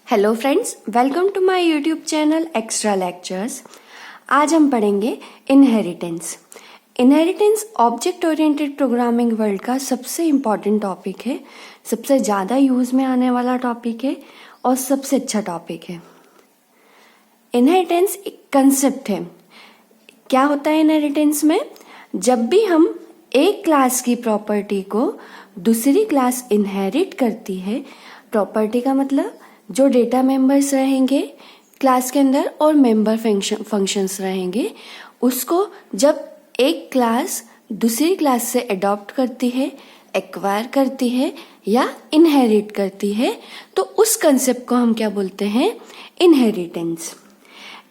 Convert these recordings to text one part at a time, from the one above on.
Hello friends, welcome to my YouTube channel extra lectures. आज हम पढ़ेंगे inheritance. Inheritance object oriented programming world का सबसे इम्पॉर्टेंट टॉपिक है, सबसे ज़्यादा यूज़ में आने वाला टॉपिक है और सबसे अच्छा टॉपिक है। इनहेरिटेंस एक कंसेप्ट है। क्या होता है इनहेरिटेंस में? जब भी हम एक क्लास की प्रॉपर्टी को दूसरी क्लास इनहेरिट करती है, प्रॉपर्टी का मतलब जो डेटा मेंबर्स रहेंगे क्लास के अंदर और मेंबर फंक्शंस रहेंगे, उसको जब एक क्लास दूसरी क्लास से अडॉप्ट करती है, एक्वायर करती है या इनहेरिट करती है, तो उस कंसेप्ट को हम क्या बोलते हैं? इनहेरिटेंस।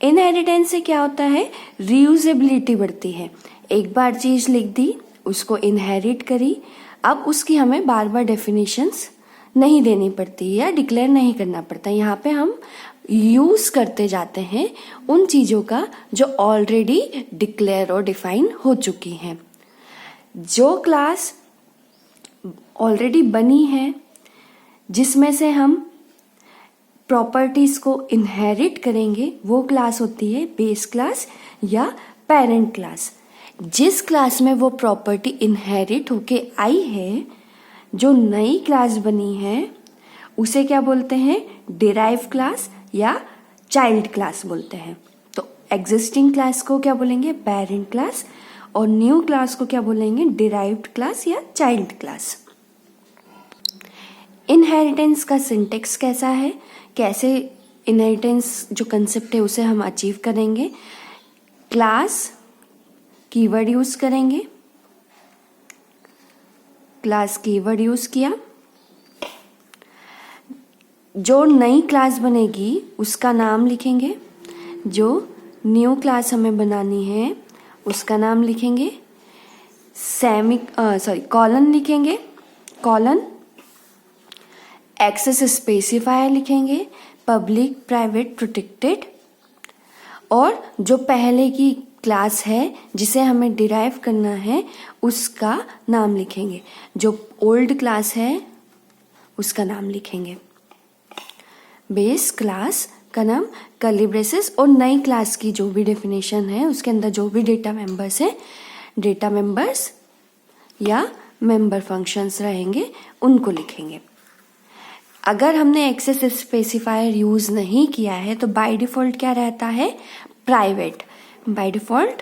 इनहेरिटेंस से क्या होता है? रीयूजेबिलिटी बढ़ती है। एक बार चीज लिख दी, उसको इनहेरिट करी, अब उसकी हमें बार बार डेफिनेशंस नहीं देनी पड़ती या डिक्लेयर नहीं करना पड़ता। यहाँ पे हम यूज करते जाते हैं उन चीजों का जो ऑलरेडी डिक्लेयर और डिफाइन हो चुकी हैं। जो क्लास ऑलरेडी बनी है, जिसमें से हम प्रॉपर्टीज को इनहेरिट करेंगे, वो क्लास होती है बेस क्लास या पेरेंट क्लास। जिस क्लास में वो प्रॉपर्टी इनहेरिट होके आई है, जो नई क्लास बनी है, उसे क्या बोलते हैं? डिराइव क्लास या चाइल्ड क्लास बोलते हैं। तो एग्जिस्टिंग क्लास को क्या बोलेंगे? पेरेंट क्लास, और न्यू क्लास को क्या बोलेंगे? डिराइव्ड क्लास या चाइल्ड क्लास। इनहेरिटेंस का सिंटेक्स कैसा है? कैसे इनहेरिटेंस जो कंसेप्ट है उसे हम अचीव करेंगे? क्लास कीवर्ड यूज करेंगे, क्लास कीवर्ड यूज किया, जो नई क्लास बनेगी उसका नाम लिखेंगे, जो न्यू क्लास हमें बनानी है उसका नाम लिखेंगे, कॉलन लिखेंगे, कॉलन, एक्सेस स्पेसिफायर लिखेंगे, पब्लिक, प्राइवेट, प्रोटेक्टेड, और जो पहले की क्लास है जिसे हमें डिराइव करना है उसका नाम लिखेंगे, जो ओल्ड क्लास है उसका नाम लिखेंगे। बेस क्लास का नाम कर्ली ब्रेसेस, और नई क्लास की जो भी डेफिनेशन है उसके अंदर जो भी डेटा मेंबर्स है, डेटा मेंबर्स या मेंबर फंक्शंस रहेंगे, उनको लिखेंगे। अगर हमने एक्सेस स्पेसिफायर यूज नहीं किया है तो बाय डिफॉल्ट क्या रहता है? प्राइवेट। बाय डिफॉल्ट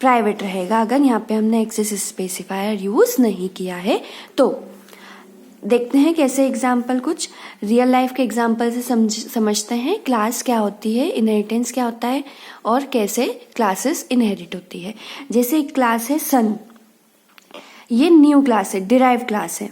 प्राइवेट रहेगा अगर यहाँ पे हमने एक्सेस स्पेसिफायर यूज नहीं किया है तो। देखते हैं कैसे एग्जाम्पल, कुछ रियल लाइफ के एग्जाम्पल से समझते हैं क्लास क्या होती है, इनहेरिटेंस क्या होता है और कैसे क्लासेस इनहेरिट होती है। जैसे एक क्लास है सन, ये न्यू क्लास है, डिराइव क्लास है।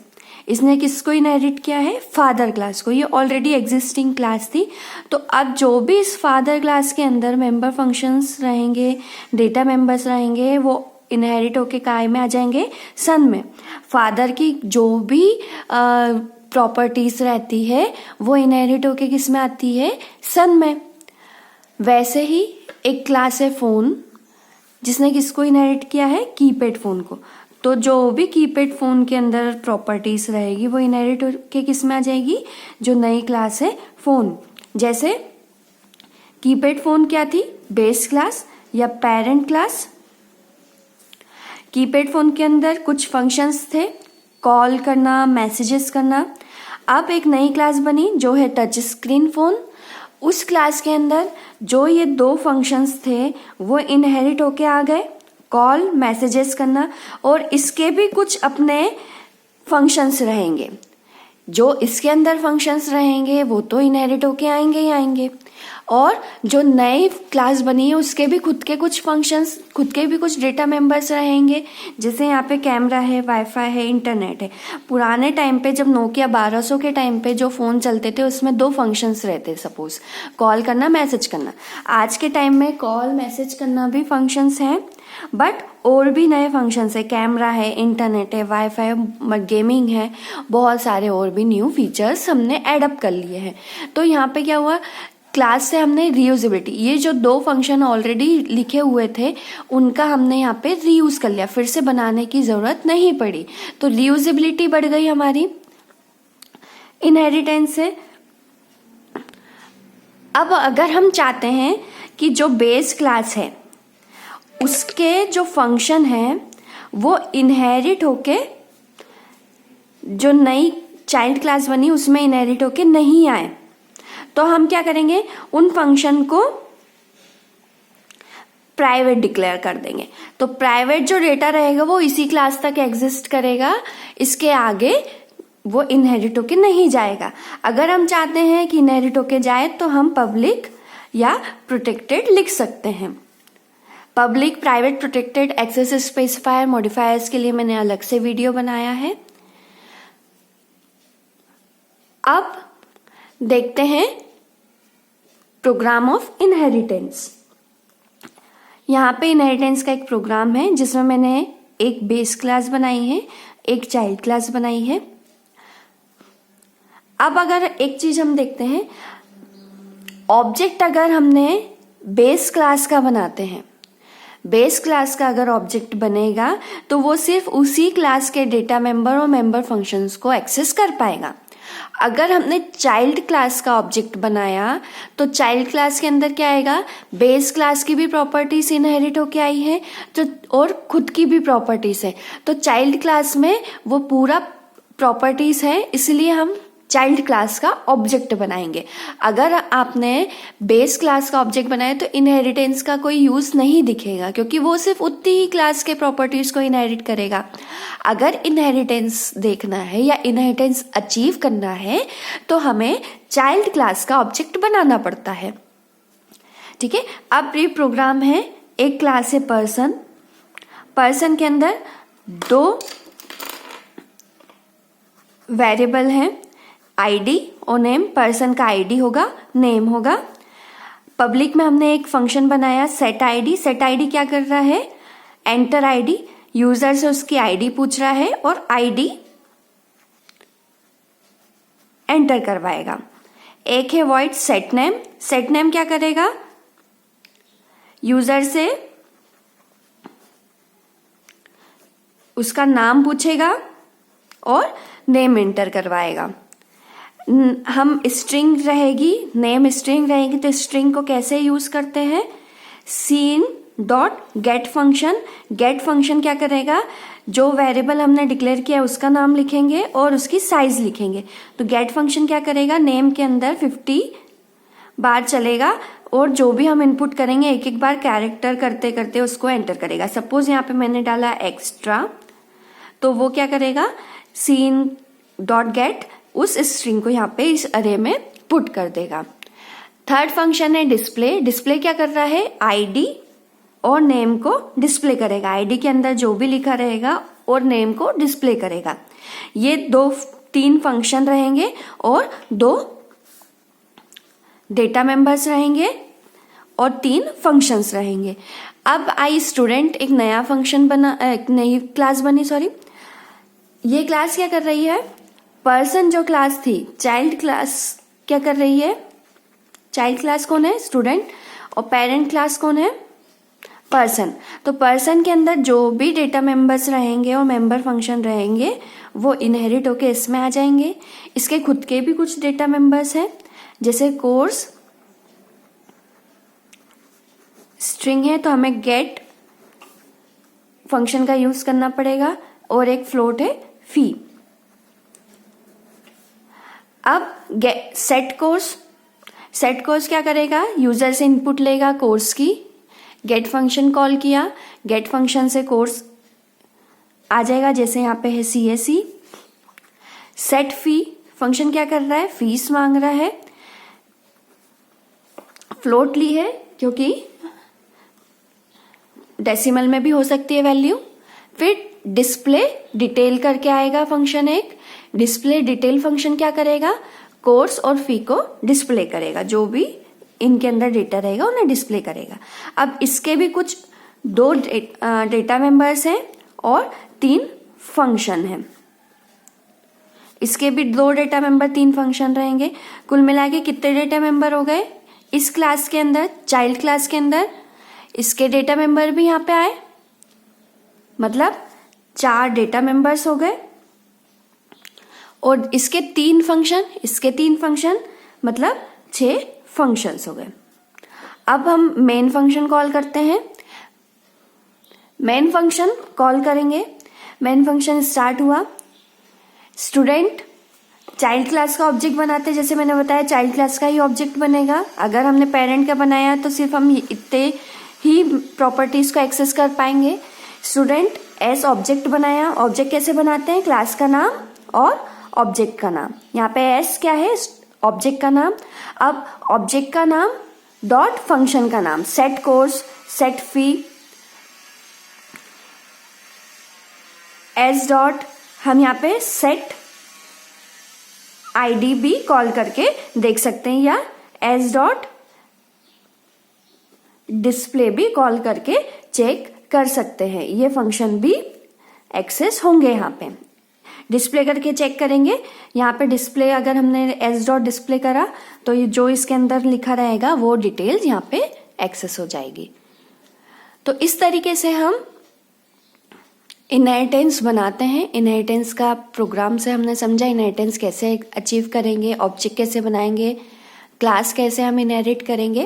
इसने किसको इनहेरिट किया है? फादर क्लास को। ये ऑलरेडी एग्जिस्टिंग क्लास थी, तो अब जो भी इस फादर क्लास के अंदर मेंबर फंक्शंस रहेंगे, डेटा मेंबर्स रहेंगे, वो इनहेरिट होके काय में आ जाएंगे? सन में। फादर की जो भी प्रॉपर्टीज रहती है वो इनहेरिट होके किस में आती है? सन में। वैसे ही एक क्लास है फोन, जिसने किसको इनहेरिट किया है? कीपैड फोन को। तो जो भी कीपैड फोन के अंदर प्रॉपर्टीज रहेगी वो इनहेरिट होके किस में आ जाएगी? जो नई क्लास है फोन। जैसे कीपैड फोन क्या थी? बेस क्लास या पेरेंट क्लास। कीपैड फोन के अंदर कुछ फंक्शंस थे, कॉल करना, मैसेजेस करना। अब एक नई क्लास बनी जो है टच स्क्रीन फोन। उस क्लास के अंदर जो ये दो फंक्शंस थे वो इनहेरिट होके आ गए, कॉल, मैसेजेस करना, और इसके भी कुछ अपने फंक्शंस रहेंगे। जो इसके अंदर फंक्शंस रहेंगे वो तो इनहेरिट होके आएंगे ही आएंगे, और जो नई क्लास बनी है उसके भी खुद के कुछ फंक्शंस, खुद के भी कुछ डेटा मेंबर्स रहेंगे। जैसे यहाँ पे कैमरा है, वाईफाई है, इंटरनेट है। पुराने टाइम पे जब नोकिया 1200 के टाइम पे जो फ़ोन चलते थे उसमें दो फंक्शंस रहते, सपोज कॉल करना, मैसेज करना। आज के टाइम में कॉल, मैसेज करना भी फंक्शंस हैं, बट और भी नए फंक्शंस है, कैमरा है, इंटरनेट है, वाईफाई, गेमिंग है, बहुत सारे और भी न्यू फीचर्स हमने एडअप कर लिए हैं। तो यहाँ पे क्या हुआ? क्लास से हमने रीयूजेबिलिटी, ये जो दो फंक्शन ऑलरेडी लिखे हुए थे उनका हमने यहाँ पे रीयूज कर लिया, फिर से बनाने की जरूरत नहीं पड़ी, तो रीयूजेबिलिटी बढ़ गई हमारी। इनहेरिटेंस से अब अगर हम चाहते हैं कि जो बेस क्लास है उसके जो फंक्शन है वो इनहेरिट होके जो नई चाइल्ड क्लास बनी उसमें इनहेरिट होके नहीं आए, तो हम क्या करेंगे, उन फंक्शन को प्राइवेट डिक्लेयर कर देंगे। तो प्राइवेट जो डेटा रहेगा वो इसी क्लास तक एग्जिस्ट करेगा, इसके आगे वो इनहेरिट होके नहीं जाएगा। अगर हम चाहते हैं कि इनहेरिट होके जाए तो हम पब्लिक या प्रोटेक्टेड लिख सकते हैं। Public, private, protected, access specifier, modifiers के लिए मैंने अलग से वीडियो बनाया है। अब देखते हैं प्रोग्राम ऑफ इनहेरिटेंस। यहाँ पे इनहेरिटेंस का एक प्रोग्राम है जिसमें मैंने एक बेस क्लास बनाई है, एक चाइल्ड क्लास बनाई है। अब अगर एक चीज हम देखते हैं, ऑब्जेक्ट अगर हमने बेस क्लास का बनाते हैं, बेस क्लास का अगर ऑब्जेक्ट बनेगा तो वो सिर्फ उसी क्लास के डेटा मेंबर और मेंबर फंक्शंस को एक्सेस कर पाएगा। अगर हमने चाइल्ड क्लास का ऑब्जेक्ट बनाया तो चाइल्ड क्लास के अंदर क्या आएगा, बेस क्लास की भी प्रॉपर्टीज इनहेरिट होके आई है तो और खुद की भी प्रॉपर्टीज है, तो चाइल्ड क्लास में वो पूरा प्रॉपर्टीज है, इसलिए हम चाइल्ड क्लास का ऑब्जेक्ट बनाएंगे। अगर आपने बेस क्लास का ऑब्जेक्ट बनाया तो इनहेरिटेंस का कोई यूज नहीं दिखेगा क्योंकि वो सिर्फ उतनी ही क्लास के प्रॉपर्टीज को इनहेरिट करेगा। अगर इनहेरिटेंस देखना है या इनहेरिटेंस अचीव करना है तो हमें चाइल्ड क्लास का ऑब्जेक्ट बनाना पड़ता है। ठीक है, अब ये प्रोग्राम है, एक क्लास है पर्सन, पर्सन के अंदर दो वेरिएबल हैं, आईडी और नेम। पर्सन का आईडी होगा, नेम होगा। पब्लिक में हमने एक फंक्शन बनाया सेट आईडी। सेट आईडी क्या कर रहा है, एंटर आईडी, यूजर से उसकी आईडी पूछ रहा है और आईडी एंटर करवाएगा। एक है void set name. Set name क्या करेगा, यूजर से उसका नाम पूछेगा और नेम एंटर करवाएगा। हम स्ट्रिंग रहेगी, नेम स्ट्रिंग रहेगी, तो स्ट्रिंग को कैसे यूज करते हैं, cin dot get function. Get function क्या करेगा, जो वेरिएबल हमने डिक्लेयर किया उसका नाम लिखेंगे और उसकी साइज लिखेंगे। तो गेट फंक्शन क्या करेगा, नेम के अंदर 50 बार चलेगा और जो भी हम इनपुट करेंगे एक एक बार कैरेक्टर करते करते उसको एंटर करेगा। सपोज यहाँ पे मैंने डाला एक्स्ट्रा, तो वो क्या करेगा, सीन डॉट गेट उस स्ट्रिंग को यहाँ पे इस अरे में पुट कर देगा। थर्ड फंक्शन है डिस्प्ले। डिस्प्ले क्या कर रहा है, आईडी और नेम को डिस्प्ले करेगा। आईडी के अंदर जो भी लिखा रहेगा और नेम को डिस्प्ले करेगा। ये तीन फंक्शन रहेंगे और दो डेटा मेंबर्स रहेंगे और तीन फंक्शंस रहेंगे। अब आई स्टूडेंट, एक नया फंक्शन बना, एक नई क्लास बनी, सॉरी। ये क्लास क्या कर रही है, पर्सन जो क्लास थी, चाइल्ड क्लास क्या कर रही है, चाइल्ड क्लास कौन है, स्टूडेंट, और पेरेंट क्लास कौन है, पर्सन। तो पर्सन के अंदर जो भी डेटा मेंबर्स रहेंगे और मेंबर फंक्शन रहेंगे वो इनहेरिट होके इसमें आ जाएंगे। इसके खुद के भी कुछ डेटा मेंबर्स हैं, जैसे कोर्स स्ट्रिंग है तो हमें गेट फंक्शन का यूज करना पड़ेगा, और एक फ्लोट है फी। अब सेट कोर्स, सेट कोर्स क्या करेगा, यूजर से इनपुट लेगा कोर्स की, गेट फंक्शन कॉल किया, गेट फंक्शन से कोर्स आ जाएगा, जैसे यहाँ पे है CSE। सेट फी फंक्शन क्या कर रहा है, फीस मांग रहा है, फ्लोट ली है क्योंकि डेसिमल में भी हो सकती है वैल्यू। फिर डिस्प्ले डिटेल करके आएगा फंक्शन एक। डिस्प्ले डिटेल फंक्शन क्या करेगा, कोर्स और फी को डिस्प्ले करेगा, जो भी इनके अंदर डेटा रहेगा उन्हें डिस्प्ले करेगा। अब इसके भी कुछ दो डेटा मेंबर्स हैं और तीन फंक्शन हैं। इसके भी दो डेटा मेंबर, तीन फंक्शन रहेंगे। कुल मिला के कितने डेटा मेंबर हो गए इस क्लास के अंदर, चाइल्ड क्लास के अंदर। इसके डेटा मेंबर भी यहाँ पे आए, मतलब 4 डेटा मेंबर्स हो गए। और इसके तीन फंक्शन, इसके तीन फंक्शन, मतलब 6 फंक्शंस हो गए। अब हम मेन फंक्शन कॉल करते हैं। मेन फंक्शन कॉल करेंगे। मेन फंक्शन स्टार्ट हुआ, स्टूडेंट चाइल्ड क्लास का ऑब्जेक्ट बनाते हैं। जैसे मैंने बताया चाइल्ड क्लास का ही ऑब्जेक्ट बनेगा। अगर हमने पेरेंट का बनाया तो सिर्फ हम इतने ही प्रॉपर्टीज को एक्सेस कर पाएंगे। स्टूडेंट एस ऑब्जेक्ट बनाया। ऑब्जेक्ट कैसे बनाते हैं? क्लास का नाम और ऑब्जेक्ट का नाम। यहाँ पे एस क्या है? ऑब्जेक्ट का नाम। अब ऑब्जेक्ट का नाम डॉट फंक्शन का नाम, सेट कोर्स, सेट फी, एस डॉट हम यहाँ पे सेट आईडी भी कॉल करके देख सकते हैं, या एस डॉट डिस्प्ले भी कॉल करके चेक कर सकते हैं। ये फंक्शन भी एक्सेस होंगे। यहाँ पे डिस्प्ले करके चेक करेंगे। यहाँ पे डिस्प्ले अगर हमने एस डॉट डिस्प्ले करा तो ये जो इसके अंदर लिखा रहेगा वो डिटेल्स यहाँ पे एक्सेस हो जाएगी। तो इस तरीके से हम इनहेरिटेंस बनाते हैं। इनहेरिटेंस का प्रोग्राम से हमने समझा इनहेरिटेंस कैसे अचीव करेंगे, ऑब्जेक्ट कैसे बनाएंगे, क्लास कैसे हम इनहेरिट करेंगे।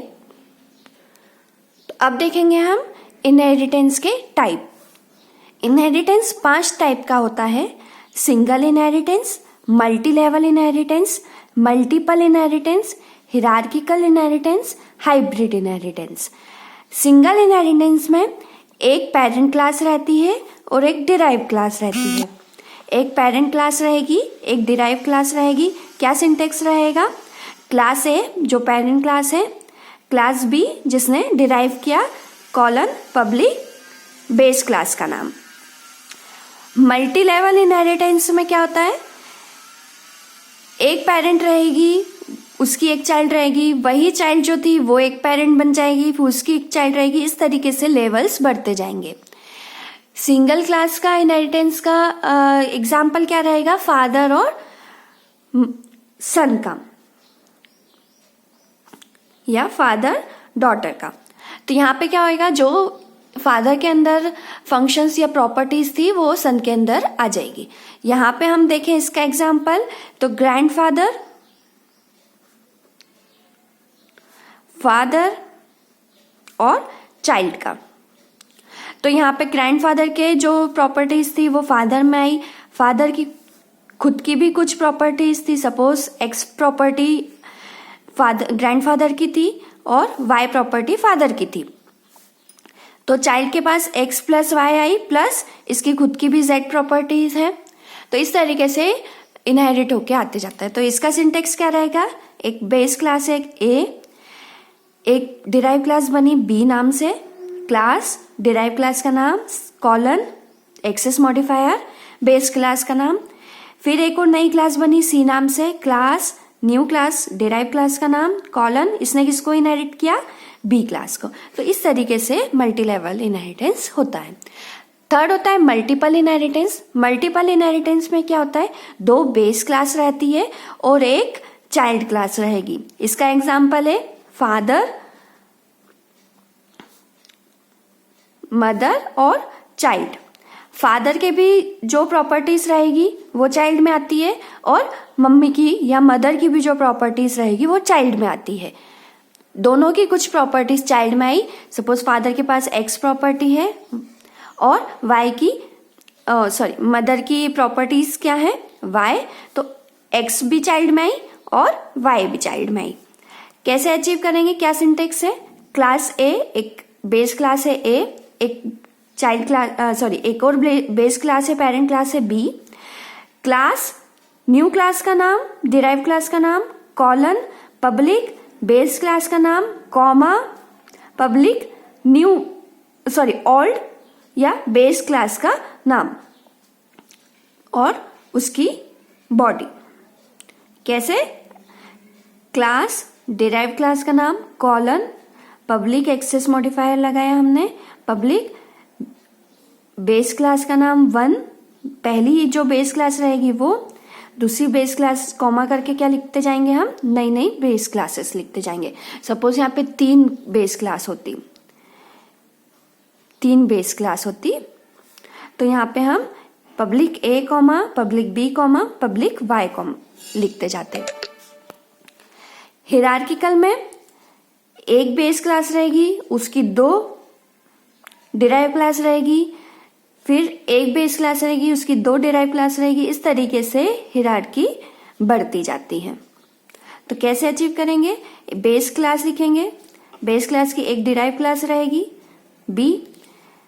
तो अब देखेंगे हम इनहेरिटेंस के टाइप। इनहेरिटेंस 5 टाइप का होता है। Single inheritance, multi level inheritance, multiple inheritance, hierarchical inheritance, hybrid inheritance. Single inheritance में एक पेरेंट क्लास रहती है और एक डिराइव क्लास रहती है। एक पेरेंट क्लास रहेगी, एक डिराइव क्लास रहेगी। क्या सिंटेक्स रहेगा? क्लास ए जो पेरेंट क्लास है, क्लास बी जिसने डिराइव किया, कॉलन पब्लिक बेस क्लास का नाम। मल्टी लेवल इनहेरिटेंस में क्या होता है? एक पेरेंट रहेगी, उसकी एक चाइल्ड रहेगी, वही चाइल्ड जो थी वो एक पेरेंट बन जाएगी, फिर उसकी एक चाइल्ड रहेगी। इस तरीके से लेवल्स बढ़ते जाएंगे। सिंगल क्लास का इनहेरिटेंस का एग्जाम्पल क्या रहेगा? फादर और सन का, या फादर डॉटर का। तो यहाँ पे क्या होएगा? जो फादर के अंदर फंक्शंस या प्रॉपर्टीज थी वो सन के अंदर आ जाएगी। यहाँ पे हम देखें इसका एग्जाम्पल, तो ग्रैंडफादर, फादर और चाइल्ड का। तो यहाँ पे ग्रैंडफादर के जो प्रॉपर्टीज थी वो फादर में आई। फादर की खुद की भी कुछ प्रॉपर्टीज थी। Suppose x property father grandfather की थी और वाई प्रॉपर्टी फादर की थी। तो चाइल्ड के पास एक्स प्लस वाई आई, प्लस इसकी खुद की भी जेड प्रॉपर्टीज है। तो इस तरीके से इनहेरिट होके आते जाता है। तो इसका सिंटेक्स क्या रहेगा? एक बेस क्लास है ए, एक डिराइव क्लास बनी बी नाम से, क्लास डिराइव क्लास का नाम, colon access modifier base class का नाम, फिर एक और नई क्लास बनी सी नाम से, class new class derive class का नाम, कॉलन इसने किसको इनहेरिट किया? बी क्लास को। तो इस तरीके से मल्टी लेवल इनहेरिटेंस होता है। थर्ड होता है मल्टीपल इनहेरिटेंस। मल्टीपल इनहेरिटेंस में क्या होता है? 2 बेस क्लास रहती है और एक चाइल्ड क्लास रहेगी। इसका एग्जाम्पल है फादर, मदर और चाइल्ड। फादर के भी जो प्रॉपर्टीज रहेगी वो चाइल्ड में आती है, और मम्मी की या मदर की भी जो प्रॉपर्टीज रहेगी वो चाइल्ड में आती है। दोनों की कुछ प्रॉपर्टीज चाइल्ड में आई। सपोज फादर के पास एक्स प्रॉपर्टी है और वाई की मदर की प्रॉपर्टीज क्या है? वाई। तो एक्स भी चाइल्ड में आई और वाई भी चाइल्ड में आई। कैसे अचीव करेंगे? क्या सिंटेक्स है? क्लास ए एक बेस क्लास है ए, एक चाइल्ड क्लास एक और बेस क्लास है, पेरेंट क्लास है बी, क्लास न्यू क्लास का नाम, डिराइव क्लास का नाम, कॉलन पब्लिक बेस क्लास का नाम, कॉमा पब्लिक ओल्ड या बेस क्लास का नाम और उसकी बॉडी। कैसे? क्लास डिराइव क्लास का नाम, कॉलन पब्लिक एक्सेस मॉडिफायर लगाया हमने, पब्लिक बेस क्लास का नाम 1, पहली जो बेस क्लास रहेगी वो, दूसरी बेस क्लास कॉमा करके क्या लिखते जाएंगे हम? नई नई बेस क्लासेस लिखते जाएंगे। सपोज यहाँ पे 3 बेस क्लास होती, 3 बेस क्लास होती, तो यहाँ पे हम public A comma public B comma public Y comma लिखते जाते। हिरार्किकल में एक बेस क्लास रहेगी, उसकी 2 डिराइव क्लास रहेगी, फिर एक बेस क्लास रहेगी, उसकी 2 डिराइव क्लास रहेगी। इस तरीके से हिरार्की बढ़ती जाती है। तो कैसे अचीव करेंगे? बेस क्लास लिखेंगे, बेस क्लास की एक डिराइव क्लास रहेगी बी,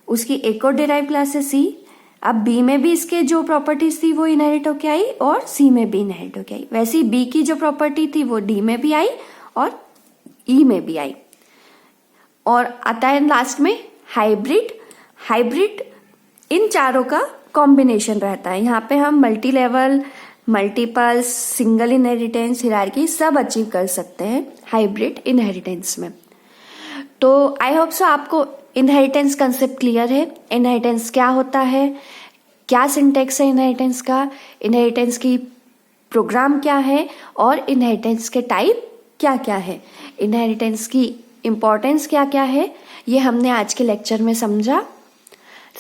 उसकी एक और डिराइव क्लास है सी। अब बी में भी इसके जो प्रॉपर्टीज थी वो इनहेरिट होके आई और सी में भी इनहेरिट होके आई। वैसे ही बी की जो प्रॉपर्टी थी वो डी में भी आई और ई में भी आई। और आता है लास्ट में हाइब्रिड। हाइब्रिड इन चारों का कॉम्बिनेशन रहता है। यहाँ पे हम multi level, multiples, single inheritance, hierarchy सब अचीव कर सकते हैं हाइब्रिड इनहेरिटेंस में। तो आई होप सो आपको इनहेरिटेंस कंसेप्ट क्लियर है। इनहेरिटेंस क्या होता है, क्या सिंटेक्स है इनहेरिटेंस का, इनहेरिटेंस की प्रोग्राम क्या है और इनहेरिटेंस के टाइप क्या क्या है, इनहेरिटेंस की इंपॉर्टेंस क्या क्या है, ये हमने आज के लेक्चर में समझा।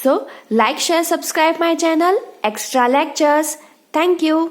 So like, share, subscribe my channel extra lectures. Thank you.